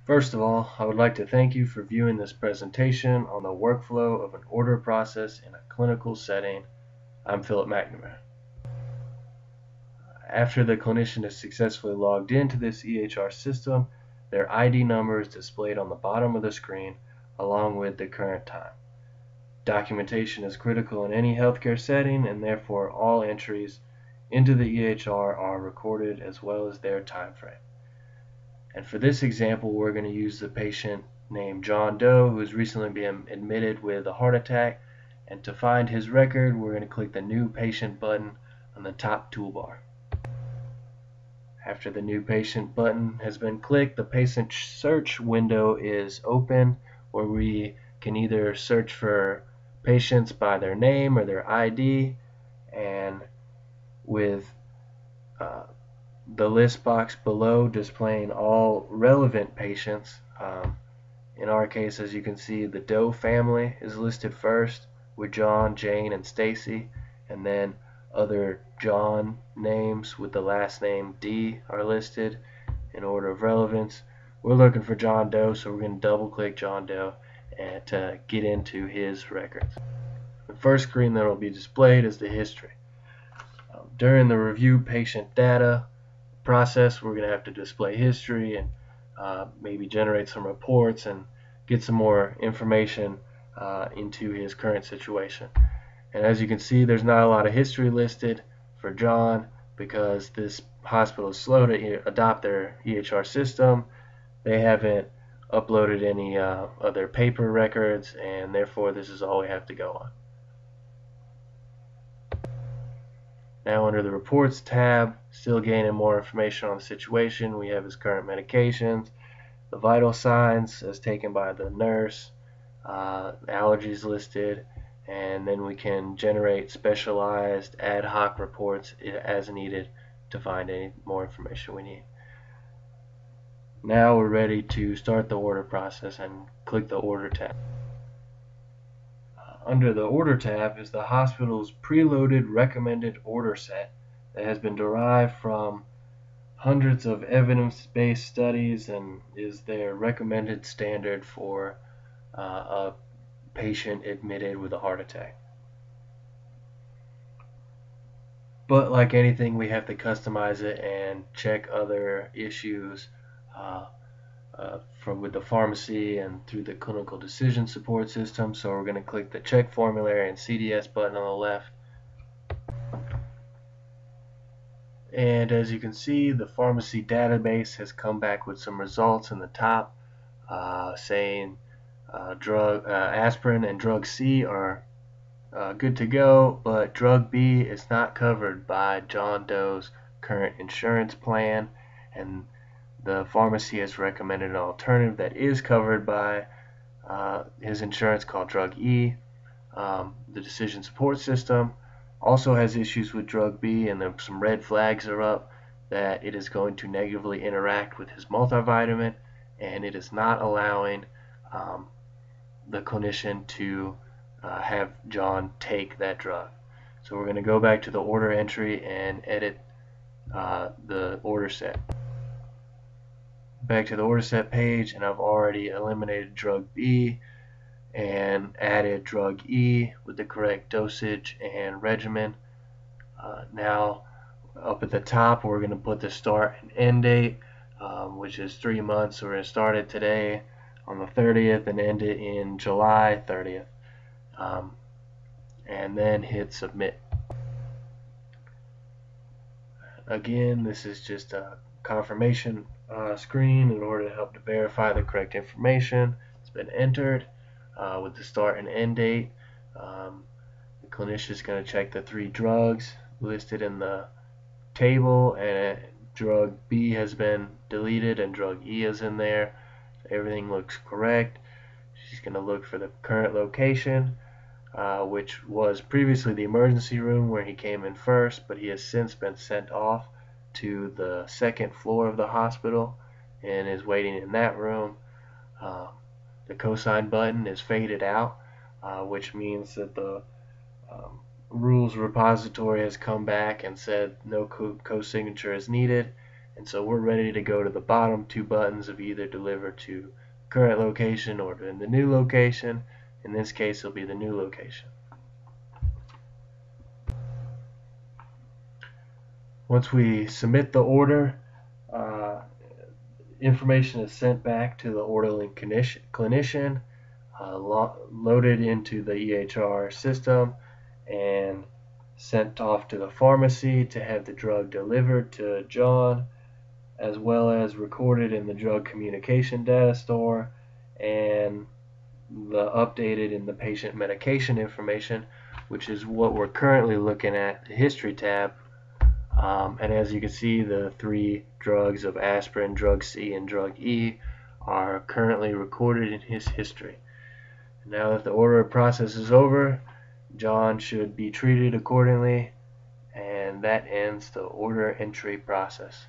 First of all, I would like to thank you for viewing this presentation on the workflow of an order process in a clinical setting. I'm Philip McNamara. After the clinician is successfully logged into this EHR system, their ID number is displayed on the bottom of the screen along with the current time. Documentation is critical in any healthcare setting, and therefore all entries into the EHR are recorded as well as their time frame. And for this example, we're going to use the patient named John Doe, who has recently been admitted with a heart attack. And to find his record, we're going to click the New Patient button on the top toolbar. After the New Patient button has been clicked, the patient search window is open, where we can either search for patients by their name or their ID, and with the list box below displaying all relevant patients. In our case, as you can see, the Doe family is listed first with John, Jane, and Stacy, and then other John names with the last name D are listed in order of relevance. We're looking for John Doe, so we're going to double click John Doe and to get into his records. The first screen that will be displayed is the history. During the review patient data process, we're going to have to display history and maybe generate some reports and get some more information into his current situation. And as you can see, there's not a lot of history listed for John because this hospital is slow to adopt their EHR system. They haven't uploaded any other paper records, and therefore this is all we have to go on. Now under the Reports tab, still gaining more information on the situation, we have his current medications, the vital signs as taken by the nurse, allergies listed, and then we can generate specialized ad hoc reports as needed to find any more information we need. Now we're ready to start the order process and click the Order tab. Under the Order tab is the hospital's preloaded recommended order set that has been derived from hundreds of evidence-based studies and is their recommended standard for a patient admitted with a heart attack. But like anything, we have to customize it and check other issues with the pharmacy and through the clinical decision support system. So we're going to click the check formulary and CDS button on the left. And as you can see, the pharmacy database has come back with some results in the top saying aspirin and drug C are good to go, but drug B is not covered by John Doe's current insurance plan, and the pharmacy has recommended an alternative that is covered by his insurance called drug E. The decision support system also has issues with drug B, and then some red flags are up that it is going to negatively interact with his multivitamin, and it is not allowing the clinician to have John take that drug. So we're going to go back to the order entry and edit the order set. Back to the order set page, and I've already eliminated drug B and added drug E with the correct dosage and regimen. Now up at the top, we're going to put the start and end date, which is 3 months. So we're going to start it today on the 30th and end it in July 30th, and then hit submit. Again, this is just a confirmation screen in order to help to verify the correct information. It's been entered with the start and end date. The clinician is going to check the 3 drugs listed in the table, and drug B has been deleted and drug E is in there. Everything looks correct. She's going to look for the current location, which was previously the emergency room where he came in first, but he has since been sent off to the 2nd floor of the hospital and is waiting in that room. The cosign button is faded out, which means that the rules repository has come back and said no co-signature is needed, And so we're ready to go to the bottom two buttons of either deliver to current location or to the new location. In this case, it'll be the new location. Once we submit the order, information is sent back to the ordering clinician, loaded into the EHR system, and sent off to the pharmacy to have the drug delivered to John, as well as recorded in the drug communication data store and updated in the patient medication information, which is what we're currently looking at, the history tab. And as you can see, the three drugs of aspirin, drug C, and drug E are currently recorded in his history. Now that the order process is over, John should be treated accordingly, and that ends the order entry process.